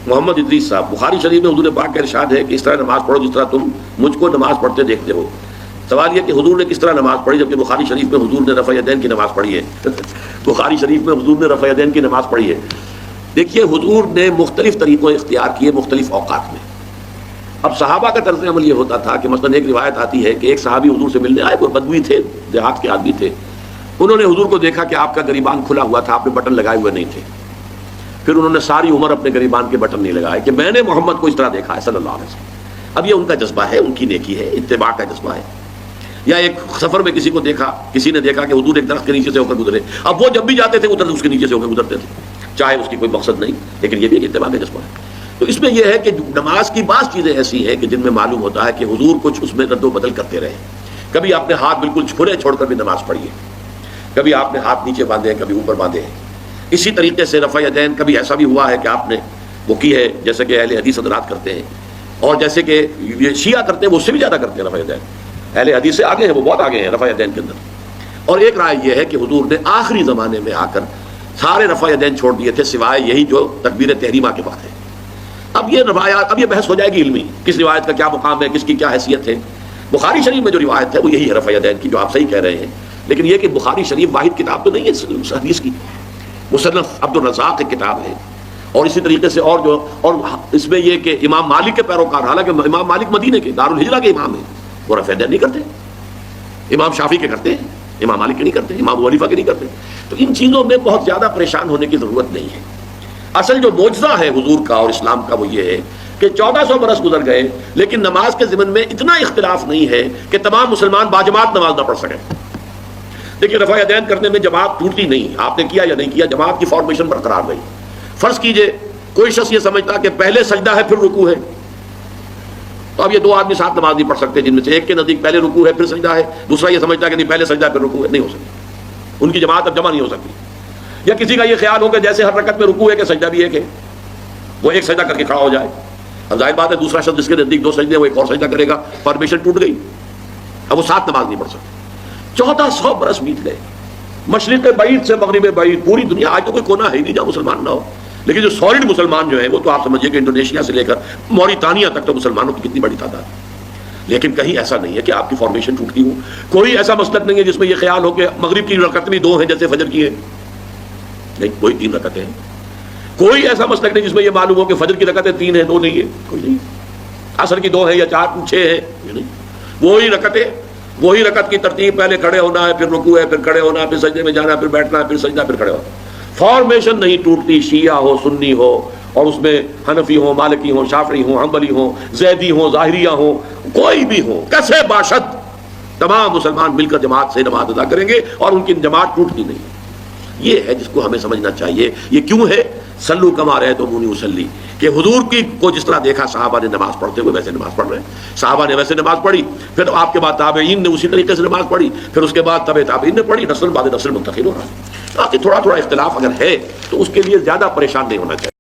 محمد ادریس صاحب، بخاری شریف میں حضور پاک کا ارشاد ہے کہ اس طرح نماز پڑھو جس طرح تم مجھ کو نماز پڑھتے دیکھتے ہو۔ سوال یہ کہ حضور نے کس طرح نماز پڑھی، جبکہ بخاری شریف میں حضور نے رفع یدین کی نماز پڑھی ہے۔ بخاری شریف میں حضور نے رفع یدین کی نماز پڑھی ہے۔ دیکھیے حضور نے مختلف طریقوں اختیار کیے مختلف اوقات میں۔ اب صحابہ کا طرز عمل یہ ہوتا تھا کہ مثلا ایک روایت آتی ہے کہ ایک صحابی حضور سے ملنے آئے، وہ بدوی تھے، دیہات کے آدمی تھے۔ انہوں نے حضور کو دیکھا کہ آپ کا گریبان کھلا ہوا تھا، آپ نے بٹن لگائے ہوئے نہیں تھے۔ پھر انہوں نے ساری عمر اپنے گریبان کے بٹن نہیں لگائے کہ میں نے محمد کو اس طرح دیکھا ہے صلی اللہ علیہ وسلم۔ اب یہ ان کا جذبہ ہے، ان کی نیکی ہے، اتباع کا جذبہ ہے۔ یا ایک سفر میں کسی کو دیکھا، کسی نے دیکھا کہ حضور ایک درخت کے نیچے سے ہو کر گزرے، اب وہ جب بھی جاتے تھے ادھر اس کے نیچے سے ہو کر گزرتے تھے، چاہے اس کی کوئی مقصد نہیں، لیکن یہ بھی ایک اتباع کا جذبہ ہے۔ تو اس میں یہ ہے کہ نماز کی بعض چیزیں ایسی ہیں کہ جن میں معلوم ہوتا ہے کہ حضور کچھ اس میں رد و بدل کرتے رہے۔ کبھی آپ نے ہاتھ بالکل کھلے چھوڑ کر بھی نماز پڑھی ہے، کبھی آپ نے ہاتھ نیچے باندھے ہیں، کبھی اوپر باندھے ہیں۔ اسی طریقے سے رفع یدین کبھی ایسا بھی ہوا ہے کہ آپ نے وہ کی ہے جیسے کہ اہل حدیث حضرات کرتے ہیں، اور جیسے کہ یہ شیعہ کرتے ہیں وہ اس سے بھی زیادہ کرتے ہیں رفع یدین۔ اہل حدیث سے آگے ہیں، وہ بہت آگے ہیں رفع یدین کے اندر۔ اور ایک رائے یہ ہے کہ حضور نے آخری زمانے میں آ کر سارے رفع یدین چھوڑ دیے تھے سوائے یہی جو تکبیر تحریمہ کے وقت ہے۔ اب یہ روایات، اب یہ بحث ہو جائے گی علمی، کس روایت کا کیا مقام ہے، کس کی کیا حیثیت ہے۔ بخاری شریف میں جو روایت ہے وہ یہی ہے رفع یدین کی، جو آپ صحیح کہہ رہے ہیں، لیکن یہ کہ بخاری شریف واحد کتاب تو نہیں ہے حدیث کی، مصنف عبد الرزاق کی کتاب ہے، اور اسی طریقے سے اور اس میں یہ کہ امام مالک کے پیروکار، حالانکہ امام مالک مدینے کے دارالہجرہ کے امام ہیں، وہ رفع یدین نہیں کرتے۔ امام شافعی کے کرتے ہیں، امام مالک کے نہیں کرتے، امام ابو حنیفہ کے نہیں کرتے۔ تو ان چیزوں میں بہت زیادہ پریشان ہونے کی ضرورت نہیں ہے۔ اصل جو معجزہ ہے حضور کا اور اسلام کا وہ یہ ہے کہ 1400 برس گزر گئے لیکن نماز کے ضمن میں اتنا اختلاف نہیں ہے کہ تمام مسلمان باجماعت نماز نہ پڑھ سکیں۔ دیکھیے رفع یدین کرنے میں جماعت ٹوٹتی نہیں، آپ نے کیا یا نہیں کیا، جماعت کی فارمیشن برقرار رہی۔ فرض کیجئے کوئی شخص یہ سمجھتا کہ پہلے سجدہ ہے پھر رکوع ہے، تو اب یہ دو آدمی ساتھ نماز نہیں پڑھ سکتے، جن میں سے ایک کے نزدیک پہلے رکوع ہے پھر سجدہ ہے، دوسرا یہ سمجھتا کہ نہیں پہلے سجدہ ہے پھر رکوع ہے، نہیں ہو سکتی، ان کی جماعت اب جمع نہیں ہو سکتی۔ یا کسی کا یہ خیال ہو کہ جیسے ہر رکعت میں رکوع ہے کہ سجدہ بھی ایک ہے، وہ ایک سجدہ کر کے کھڑا ہو جائے۔ اب ظاہر بات ہے دوسرا شخص جس کے نزدیک دو سجدے وہ ایک اور سجدہ کرے گا، فارمیشن ٹوٹ گئی، اب وہ ساتھ نماز نہیں پڑھ سکتے۔ 1400 برس بیت گئے، مشرق بعید سے مغرب بعید، پوری دنیا، آج تو کوئی کونا ہے ہی نہیں جہاں مسلمان نہ ہو، لیکن جو سالڈ مسلمان جو ہیں وہ تو آپ سمجھیے کہ انڈونیشیا سے لے کر موریتانیہ تک تو مسلمانوں کی کتنی بڑی تعداد ہے۔ لیکن کہیں ایسا نہیں ہے کہ آپ کی فارمیشن ٹوٹتی ہو، کوئی ایسا مسلک نہیں ہے جس میں یہ خیال ہو کہ مغرب کی رکعت بھی 2 ہیں جیسے فجر کی ہے، نہیں، کوئی 3 رکعتیں ہیں۔ کوئی ایسا مسلک نہیں جس میں یہ معلوم ہو کہ فجر کی رکعتیں 3 ہیں 2 نہیں ہے، کوئی نہیں۔ عصر کی 2 ہیں یا 4 6 ہیں، یہ نہیں، وہی رکعتیں، وہی رکعت کی ترتیب، پہلے کھڑے ہونا ہے پھر رکوع ہے پھر کھڑے ہونا ہے پھر سجدے میں جانا ہے پھر بیٹھنا ہے پھر سجدہ پھر کھڑے ہونا۔ فارمیشن نہیں ٹوٹتی، شیعہ ہو سنی ہو، اور اس میں حنفی ہوں مالکی ہوں شافعی ہوں حنبلی ہوں زیدی ہوں ظاہریہ ہوں، کوئی بھی ہو، کسے باشد، تمام مسلمان مل کر جماعت سے نماز ادا کریں گے اور ان کی جماعت ٹوٹتی نہیں۔ یہ ہے جس کو ہمیں سمجھنا چاہیے۔ یہ کیوں ہے؟ صلو کما رأیتمونی اصلی، کہ حضور کی کو جس طرح دیکھا صحابہ نے نماز پڑھتے ہوئے ویسے نماز پڑھ رہے ہیں، صحابہ نے ویسے نماز پڑھی، پھر آپ کے بعد تابعین نے اسی طریقے سے نماز پڑھی، پھر اس کے بعد تبع تابعین نے پڑھی، نسل بعد نسل منتقل ہو رہا ہے۔ باقی تھوڑا تھوڑا اختلاف اگر ہے تو اس کے لیے زیادہ پریشان نہیں ہونا چاہیے۔